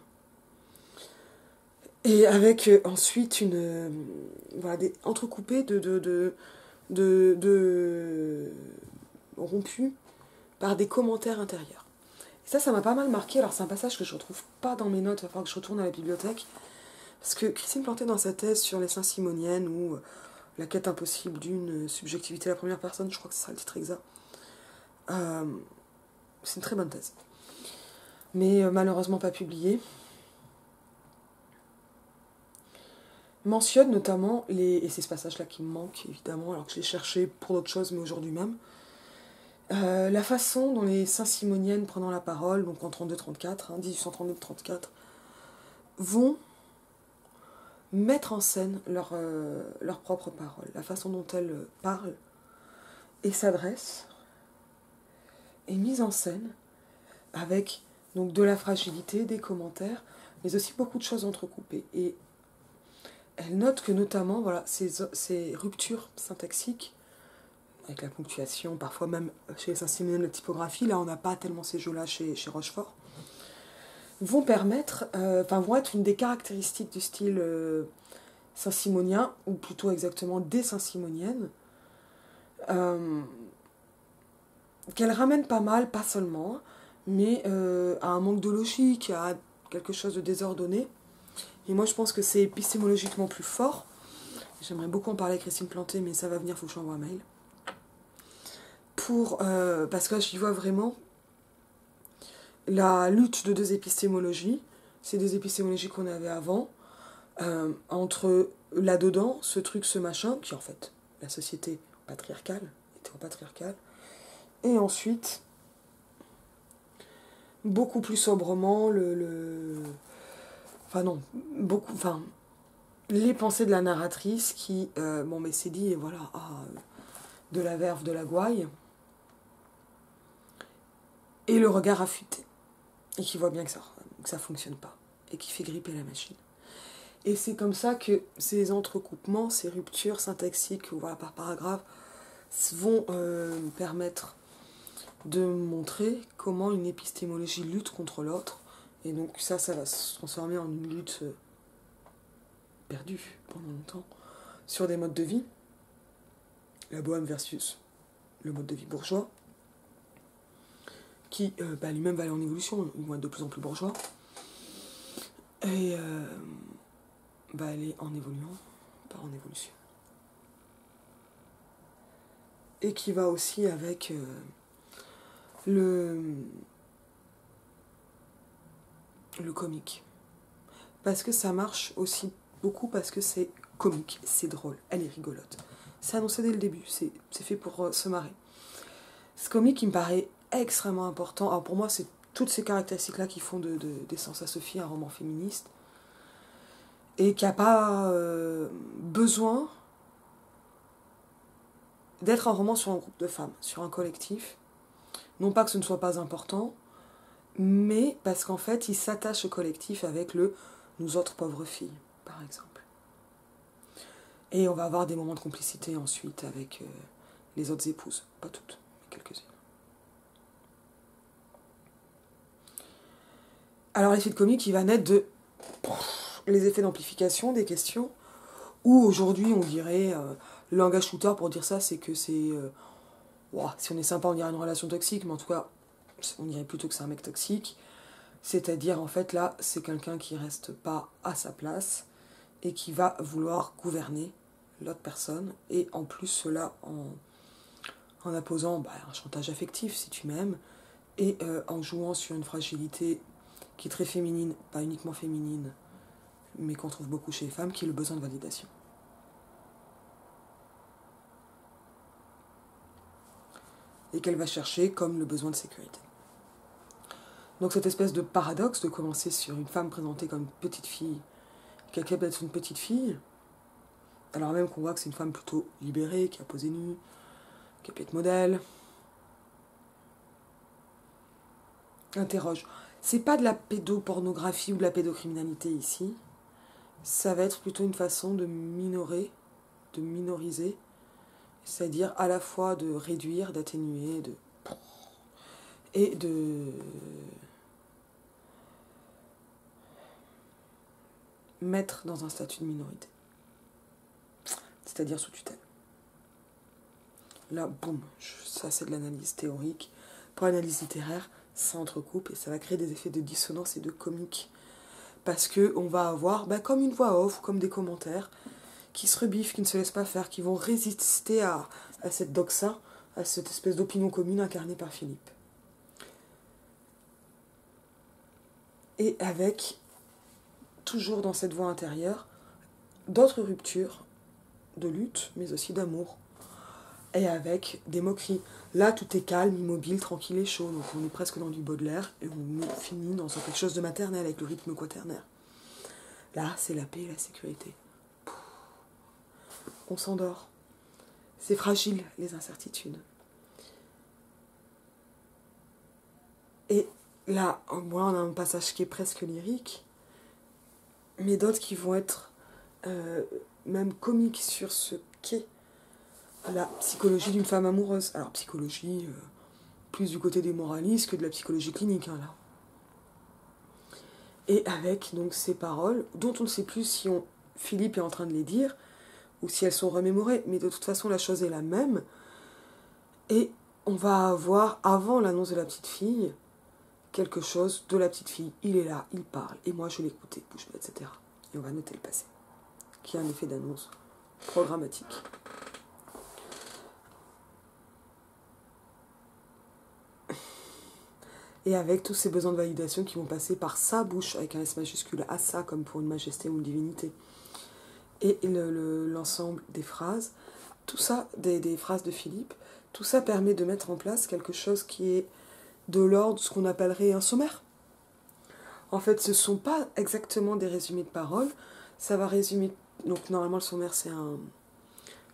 Et avec ensuite voilà, entrecoupé de rompus par des commentaires intérieurs. Et ça m'a pas mal marqué. Alors, c'est un passage que je retrouve pas dans mes notes, il va falloir que je retourne à la bibliothèque. Parce que Christine Planté, dans sa thèse sur les Saint-Simoniennes, ou la quête impossible d'une subjectivité à la première personne, je crois que c'est ça le titre exact. C'est une très bonne thèse. Mais malheureusement pas publiée. Mentionne notamment, et c'est ce passage-là qui me manque, évidemment, alors que je l'ai cherché pour d'autres choses, mais aujourd'hui même, la façon dont les Saint-Simoniennes prenant la parole, donc en 32-34, 1832-34, vont mettre en scène leur propre parole, la façon dont elles parlent et s'adressent, est mise en scène avec donc de la fragilité, des commentaires, mais aussi beaucoup de choses entrecoupées. Et elle note que notamment voilà, ces ruptures syntaxiques, avec la ponctuation, parfois même chez les Saint-Simoniennes, la typographie, là on n'a pas tellement ces jeux-là chez Rochefort, vont vont être une des caractéristiques du style saint-simonien, ou plutôt exactement des saint-simoniennes, qu'elle ramène pas mal, pas seulement, mais à un manque de logique, à quelque chose de désordonné. Et moi je pense que c'est épistémologiquement plus fort. J'aimerais beaucoup en parler avec Christine Planté, mais ça va venir, il faut que je l'envoie un mail. Parce que là j'y vois vraiment la lutte de deux épistémologies, ces deux épistémologies qu'on avait avant, entre là-dedans, ce truc, ce machin, qui en fait, la société patriarcale, hétéro-patriarcale, et ensuite, beaucoup plus sobrement, les pensées de la narratrice qui, mais c'est dit, voilà, de la verve, de la gouaille, et le regard affûté, et qui voit bien que ça fonctionne pas, et qui fait gripper la machine. Et c'est comme ça que ces entrecoupements, ces ruptures syntaxiques, voilà, par paragraphe, vont permettre de montrer comment une épistémologie lutte contre l'autre. Et donc ça va se transformer en une lutte perdue pendant longtemps sur des modes de vie. La bohème versus le mode de vie bourgeois, qui lui-même va aller en évolution, il va être de plus en plus bourgeois. Et va aller en évoluant, pas en évolution. Et qui va aussi avec le comique. Parce que ça marche aussi beaucoup parce que c'est comique, c'est drôle, elle est rigolote. C'est annoncé dès le début, c'est fait pour se marrer. Ce comique qui me paraît extrêmement important, alors pour moi c'est toutes ces caractéristiques-là qui font d'Essence à Sophie un roman féministe, et qui n'a pas besoin d'être un roman sur un groupe de femmes, sur un collectif. Non pas que ce ne soit pas important, mais parce qu'en fait, il s'attache au collectif avec le « nous autres pauvres filles », par exemple. Et on va avoir des moments de complicité ensuite avec les autres épouses. Pas toutes, mais quelques-unes. Alors l'effet de comique, il va naître de les effets d'amplification des questions, où aujourd'hui on dirait, le langage shooter pour dire ça, c'est que c'est... si on est sympa, on dirait une relation toxique, mais en tout cas, on dirait plutôt que c'est un mec toxique. C'est-à-dire, en fait, là, c'est quelqu'un qui reste pas à sa place et qui va vouloir gouverner l'autre personne. Et en plus, cela en apposant un chantage affectif, si tu m'aimes, et en jouant sur une fragilité qui est très féminine, pas uniquement féminine, mais qu'on trouve beaucoup chez les femmes, qui est le besoin de validation. Et qu'elle va chercher comme le besoin de sécurité. Donc cette espèce de paradoxe de commencer sur une femme présentée comme une petite fille, qui accepte d'être une petite fille, alors même qu'on voit que c'est une femme plutôt libérée, qui a posé nue, qui a pu être modèle, interroge. C'est pas de la pédopornographie ou de la pédocriminalité ici, ça va être plutôt une façon de minorer, de minoriser, c'est-à-dire à la fois de réduire, d'atténuer, et de mettre dans un statut de minorité, c'est-à-dire sous tutelle. Là, boum, ça c'est de l'analyse théorique. Pour l'analyse littéraire, ça entrecoupe et ça va créer des effets de dissonance et de comique. Parce qu'on va avoir, comme une voix off, comme des commentaires, qui se rebiffent, qui ne se laissent pas faire, qui vont résister à cette doxa, à cette espèce d'opinion commune incarnée par Philippe. Et avec, toujours dans cette voix intérieure, d'autres ruptures de lutte, mais aussi d'amour. Et avec des moqueries. Là, tout est calme, immobile, tranquille et chaud. Donc on est presque dans du Baudelaire et on finit dans quelque chose de maternel avec le rythme quaternaire. Là, c'est la paix et la sécurité. On s'endort. C'est fragile, les incertitudes. Et là, moi, on a un passage qui est presque lyrique, mais d'autres qui vont être même comiques sur ce qu'est la psychologie d'une femme amoureuse. Alors, psychologie, plus du côté des moralistes que de la psychologie clinique, là. Et avec donc ces paroles, dont on ne sait plus si Philippe est en train de les dire, ou si elles sont remémorées, mais de toute façon, la chose est la même. Et on va avoir, avant l'annonce de la petite fille, quelque chose de la petite fille. Il est là, il parle, et moi je l'écoutais, bouge bée, etc. Et on va noter le passé, qui a un effet d'annonce programmatique. Et avec tous ces besoins de validation qui vont passer par sa bouche, avec un S majuscule, à ça, comme pour une majesté ou une divinité. Et l'ensemble des phrases, tout ça, des phrases de Philippe, tout ça permet de mettre en place quelque chose qui est de l'ordre de ce qu'on appellerait un sommaire. En fait, ce ne sont pas exactement des résumés de paroles, ça va résumer... Donc normalement, le sommaire, c'est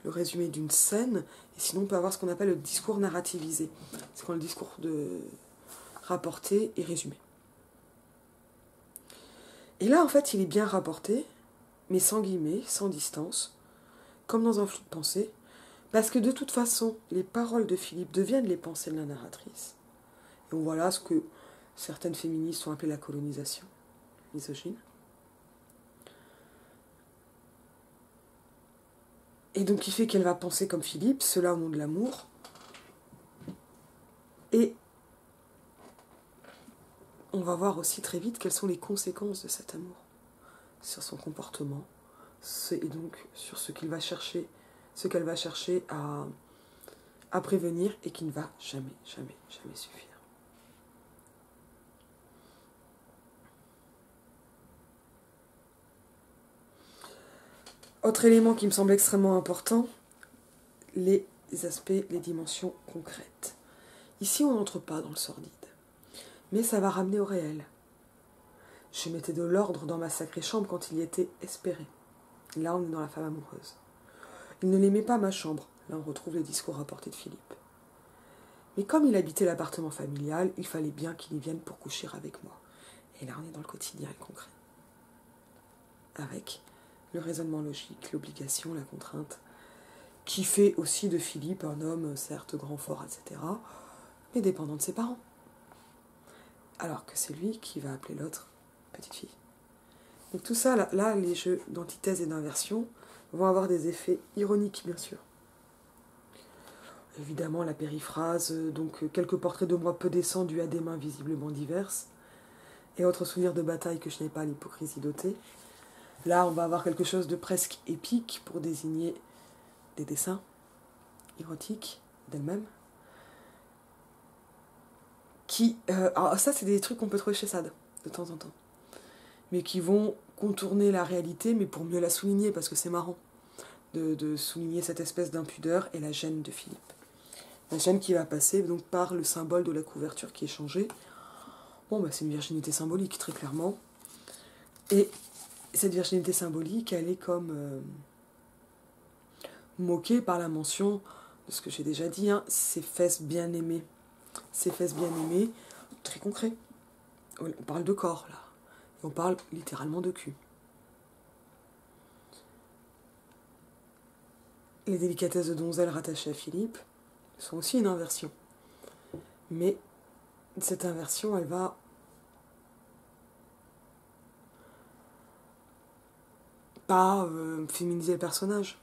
le résumé d'une scène, et sinon on peut avoir ce qu'on appelle le discours narrativisé. C'est quand le discours rapporté et résumé. Et là, en fait, il est bien rapporté, mais sans guillemets, sans distance, comme dans un flux de pensée, parce que de toute façon, les paroles de Philippe deviennent les pensées de la narratrice. Et voilà ce que certaines féministes ont appelé la colonisation misogyne. Et donc, qui fait qu'elle va penser comme Philippe, cela au nom de l'amour. Et on va voir aussi très vite quelles sont les conséquences de cet amour sur son comportement, et donc sur ce qu'elle va chercher à prévenir et qui ne va jamais, jamais, jamais suffire. Autre élément qui me semble extrêmement important, les aspects, les dimensions concrètes. Ici, on n'entre pas dans le sordide, mais ça va ramener au réel. Je mettais de l'ordre dans ma sacrée chambre quand il y était espéré. Là, on est dans la femme amoureuse. Il ne l'aimait pas, ma chambre. Là, on retrouve les discours rapportés de Philippe. Mais comme il habitait l'appartement familial, il fallait bien qu'il y vienne pour coucher avec moi. Et là, on est dans le quotidien et le concret. Avec le raisonnement logique, l'obligation, la contrainte, qui fait aussi de Philippe un homme, certes grand, fort, etc., mais dépendant de ses parents. Alors que c'est lui qui va appeler l'autre petite fille. Donc tout ça, là, les jeux d'antithèse et d'inversion vont avoir des effets ironiques, bien sûr. Évidemment, la périphrase, donc quelques portraits de moi peu décents dus à des mains visiblement diverses, et autres souvenirs de bataille que je n'ai pas l'hypocrisie dotée. Là, on va avoir quelque chose de presque épique pour désigner des dessins érotiques d'elle-même. Alors ça, c'est des trucs qu'on peut trouver chez Sade, de temps en temps. Mais qui vont contourner la réalité, mais pour mieux la souligner, parce que c'est marrant de souligner cette espèce d'impudeur et la gêne de Philippe. La gêne qui va passer donc par le symbole de la couverture qui est changé. Bon, bah, c'est une virginité symbolique, très clairement. Et cette virginité symbolique, elle est comme moquée par la mention de ce que j'ai déjà dit, hein, ses fesses bien aimées. Ses fesses bien aimées, très concret. On parle de corps, là. On parle littéralement de cul. Les délicatesses de donzelle rattachées à Philippe sont aussi une inversion. Mais cette inversion, elle va pas féminiser le personnage.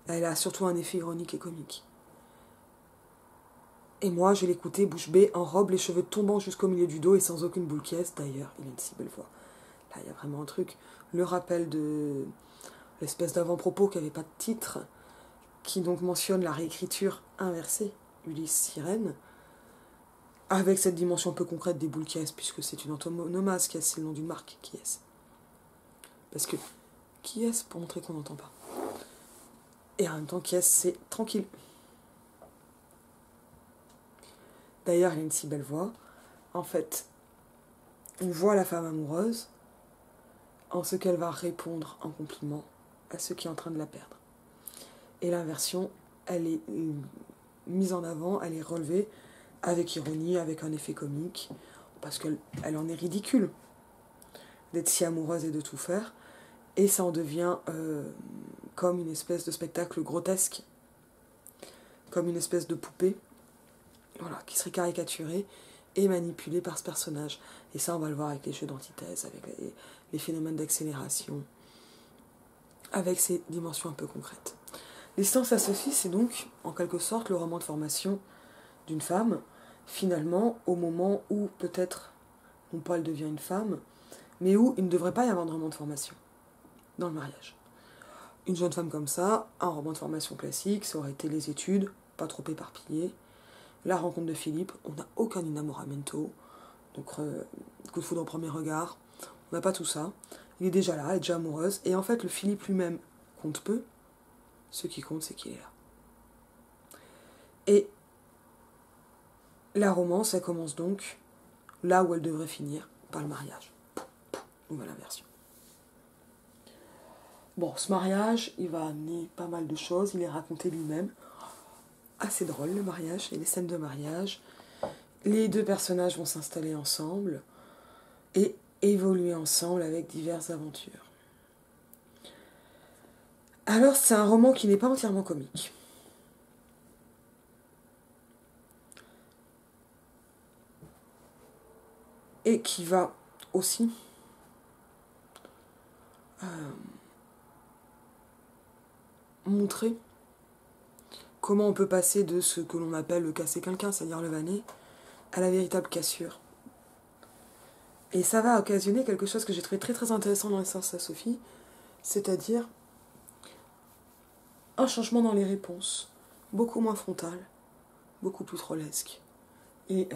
Elle a surtout un effet ironique et comique. Et moi, je l'écoutais bouche bée, en robe, les cheveux tombant jusqu'au milieu du dos et sans aucune boule qui est. D'ailleurs, il a une si belle voix. Là, il y a vraiment un truc. Le rappel de l'espèce d'avant-propos qui n'avait pas de titre, qui donc mentionne la réécriture inversée, Ulysse Sirène, avec cette dimension peu concrète des boules qui est, puisque c'est une antonomase, qui est, c'est le nom d'une marque, qui est. Parce que qui est pour montrer qu'on n'entend pas. Et en même temps, qui est, c'est tranquille. D'ailleurs, il a une si belle voix. En fait, on voit la femme amoureuse en ce qu'elle va répondre en compliment à ceux qui est en train de la perdre. Et l'inversion, elle est mise en avant, elle est relevée avec ironie, avec un effet comique, parce qu'elle en est ridicule d'être si amoureuse et de tout faire. Et ça en devient comme une espèce de spectacle grotesque, comme une espèce de poupée, voilà, qui serait caricaturée et manipulée par ce personnage. Et ça, on va le voir avec les jeux d'antithèse, avec les phénomènes d'accélération, avec ces dimensions un peu concrètes. L'existence à Sophie, c'est donc, en quelque sorte, le roman de formation d'une femme, finalement, au moment où, peut-être, non pas elle devient une femme, mais où il ne devrait pas y avoir de roman de formation dans le mariage. Une jeune femme comme ça, un roman de formation classique, ça aurait été les études, pas trop éparpillées, la rencontre de Philippe, on n'a aucun innamoramento, donc coup de foudre au premier regard, on n'a pas tout ça, il est déjà là, elle est déjà amoureuse, et en fait le Philippe lui-même compte peu, ce qui compte c'est qu'il est là. Et la romance, elle commence donc là où elle devrait finir, par le mariage. Nouvelle inversion. Bon, ce mariage, il va amener pas mal de choses, il est raconté lui-même. Assez drôle le mariage et les scènes de mariage. Les deux personnages vont s'installer ensemble et évoluer ensemble avec diverses aventures. Alors c'est un roman qui n'est pas entièrement comique. Et qui va aussi montrer comment on peut passer de ce que l'on appelle le casser quelqu'un, c'est-à-dire le vanner, à la véritable cassure. Et ça va occasionner quelque chose que j'ai trouvé très très intéressant dans l'essence à Sophie, c'est-à-dire un changement dans les réponses, beaucoup moins frontal, beaucoup plus trollesque. Et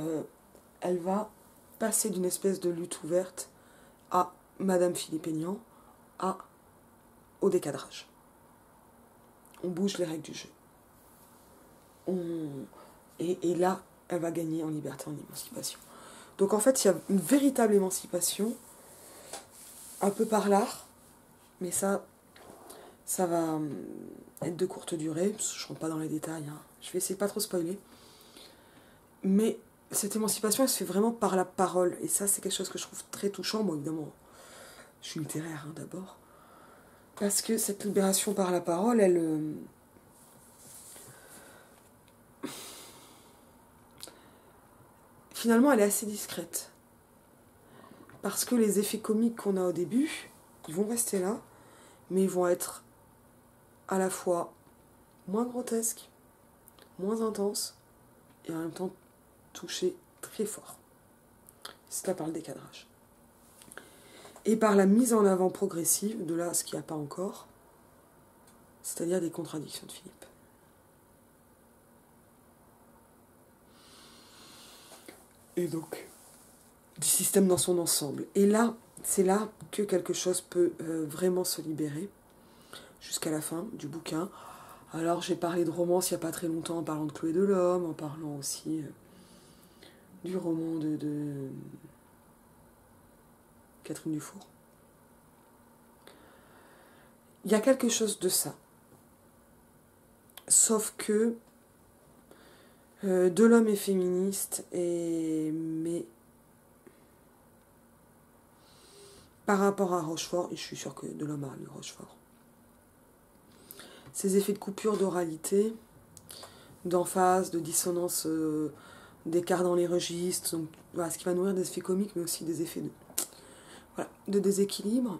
elle va passer d'une espèce de lutte ouverte à Madame Philippe-Aignan, au décadrage. On bouge les règles du jeu. Et là, elle va gagner en liberté, en émancipation. Donc en fait, il y a une véritable émancipation, un peu par l'art, mais ça va être de courte durée, je ne rentre pas dans les détails, hein. Je vais essayer de pas trop spoiler. Mais cette émancipation, elle se fait vraiment par la parole, et ça, c'est quelque chose que je trouve très touchant. Bon, évidemment, je suis littéraire, hein, d'abord. Parce que cette libération par la parole, finalement, elle est assez discrète. Parce que les effets comiques qu'on a au début, ils vont rester là, mais ils vont être à la fois moins grotesques, moins intenses, et en même temps toucher très fort. C'est là par le décadrage. Et par la mise en avant progressive de là ce qu'il n'y a pas encore, c'est-à-dire des contradictions de Philippe. Et donc, du système dans son ensemble. Et là, c'est là que quelque chose peut vraiment se libérer, jusqu'à la fin du bouquin. Alors, j'ai parlé de romance il n'y a pas très longtemps, en parlant de Chloé Delhomme, en parlant aussi du roman de Catherine Dufour. Il y a quelque chose de ça. Sauf que Delhomme est féministe, mais par rapport à Rochefort, et je suis sûre que Delhomme a lu Rochefort, ces effets de coupure d'oralité, d'emphase, de dissonance, d'écart dans les registres, donc, voilà, ce qui va nourrir des effets comiques, mais aussi des effets de déséquilibre.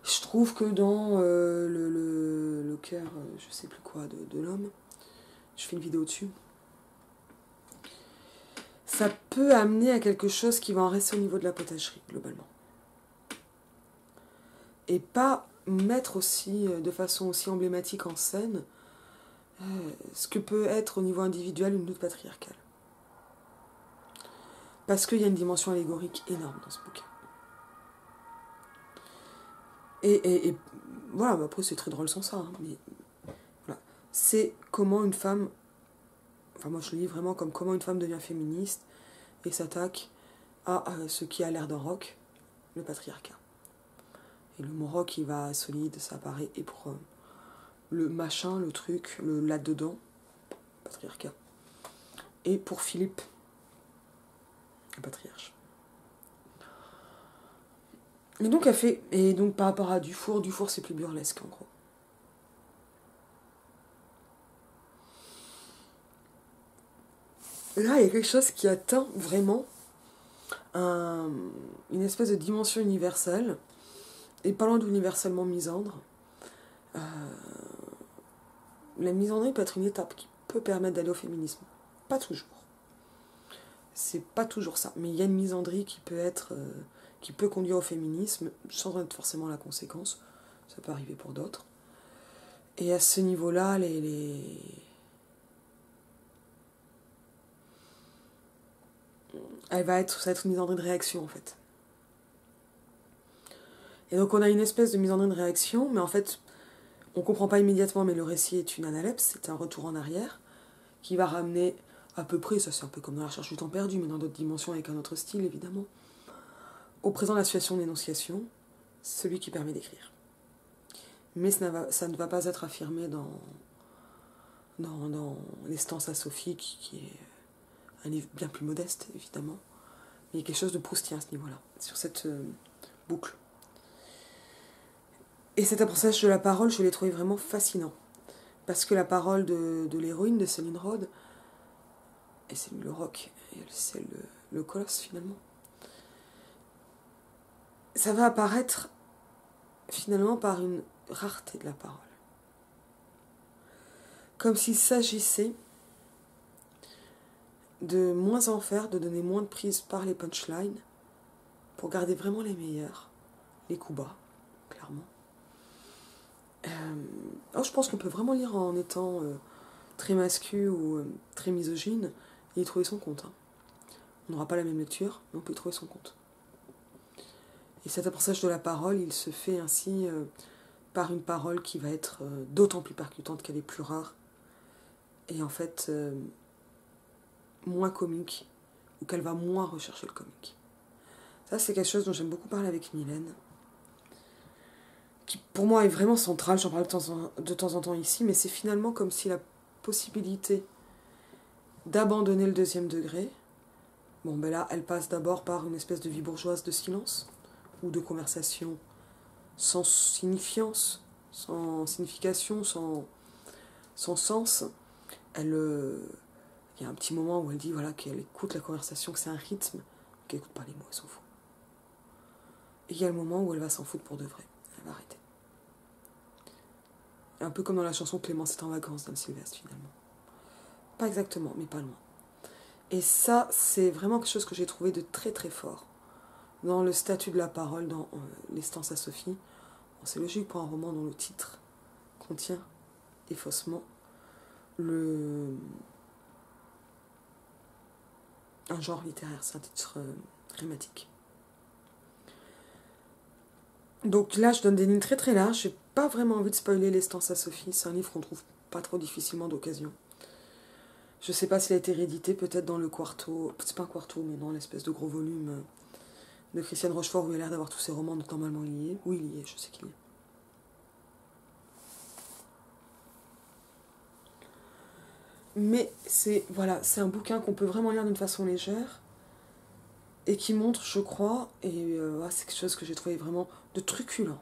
Je trouve que dans le cœur, je sais plus quoi, de l'homme, je fais une vidéo dessus, ça peut amener à quelque chose qui va en rester au niveau de la potagerie, globalement. Et pas mettre aussi, de façon aussi emblématique en scène, ce que peut être au niveau individuel une lutte patriarcale. Parce qu'il y a une dimension allégorique énorme dans ce bouquin. Et voilà, après c'est très drôle sans ça, hein, mais voilà. C'est comment une femme, enfin moi je le lis vraiment comme comment une femme devient féministe et s'attaque à ce qui a l'air d'un roc, le patriarcat. Et le mot roc, il va solide, ça apparaît, et pour le machin, le truc, le là-dedans, patriarcat. Et pour Philippe, le patriarche. Et donc par rapport à Dufour c'est plus burlesque en gros. Là, il y a quelque chose qui atteint vraiment une espèce de dimension universelle, et pas loin d'universellement misandre. La misandrie peut être une étape qui peut permettre d'aller au féminisme. Pas toujours. C'est pas toujours ça. Mais il y a une misandrie qui peut conduire au féminisme, sans en être forcément la conséquence. Ça peut arriver pour d'autres. Et à ce niveau-là, ça va être une misandrie de réaction, en fait. Et donc on a une espèce de misandrie de réaction, mais en fait, on comprend pas immédiatement, mais le récit est une analepse, c'est un retour en arrière, qui va ramener à peu près, ça c'est un peu comme dans la recherche du temps perdu, mais dans d'autres dimensions avec un autre style, évidemment, au présent la situation d'énonciation, celui qui permet d'écrire. Mais ça ne va pas être affirmé dans l'Estance à Sophie, qui est un livre bien plus modeste, évidemment. Mais il y a quelque chose de proustien à ce niveau-là, sur cette boucle. Et cet apprentissage de la parole, je l'ai trouvé vraiment fascinant. Parce que la parole de l'héroïne, de Céline Rhodes, et c'est le roc, et c'est le colosse finalement, ça va apparaître finalement par une rareté de la parole. Comme s'il s'agissait de moins en faire, de donner moins de prise par les punchlines, pour garder vraiment les meilleurs, les coups bas, clairement. Alors je pense qu'on peut vraiment lire en étant très mascu ou très misogyne et y trouver son compte. Hein. On n'aura pas la même lecture, mais on peut y trouver son compte. Et cet apprentissage de la parole, il se fait ainsi par une parole qui va être d'autant plus percutante qu'elle est plus rare. Et en fait, moins comique, ou qu'elle va moins rechercher le comique. Ça, c'est quelque chose dont j'aime beaucoup parler avec Mylène, qui pour moi est vraiment central, j'en parle de temps en temps ici, mais c'est finalement comme si la possibilité d'abandonner le deuxième degré, bon ben là, elle passe d'abord par une espèce de vie bourgeoise de silence, ou de conversation sans signifiance, sans signification, sans sens. Il y a un petit moment où elle dit voilà, qu'elle écoute la conversation, que c'est un rythme, qu'elle écoute pas les mots, elle s'en fout. Et il y a le moment où elle va s'en foutre pour de vrai, elle va arrêter. Un peu comme dans la chanson Clémence est en vacances d'Anne Sylvestre finalement. Pas exactement, mais pas loin. Et ça, c'est vraiment quelque chose que j'ai trouvé de très très fort dans le statut de la parole, dans l'Estance à Sophie. Bon, c'est logique pour un roman dont le titre contient, et faussement, un genre littéraire, c'est un titre thématique. Donc là, je donne des lignes très très larges. J'ai pas vraiment envie de spoiler l'Estance à Sophie. C'est un livre qu'on trouve pas trop difficilement d'occasion. Je sais pas s'il a été réédité, peut-être dans le quarto, c'est pas un quarto, mais dans l'espèce de gros volume de Christiane Rochefort où il a l'air d'avoir tous ses romans, donc normalement il y est. Oui, il y est, je sais qu'il y est. Mais c'est un bouquin qu'on peut vraiment lire d'une façon légère et qui montre, je crois, et c'est quelque chose que j'ai trouvé vraiment de truculent,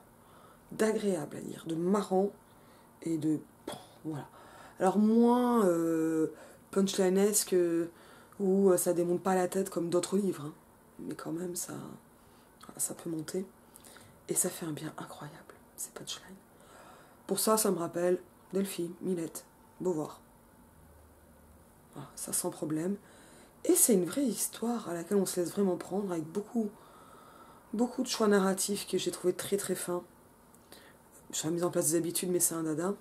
d'agréable à lire, de marrant et de... Voilà. Alors moins punchlinesque où ça démonte pas la tête comme d'autres livres, hein. Mais quand même ça peut monter et ça fait un bien incroyable, ces punchlines. Pour ça, ça me rappelle Delphi, Milette, Beauvoir. Voilà, ça sans problème. Et c'est une vraie histoire à laquelle on se laisse vraiment prendre avec beaucoup de choix narratifs que j'ai trouvé très très fins. Je suis mise en place des habitudes, mais c'est un dada.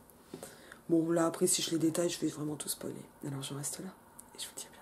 Bon, là après, si je les détaille, je vais vraiment tout spoiler. Alors je reste là et je vous dis à bientôt.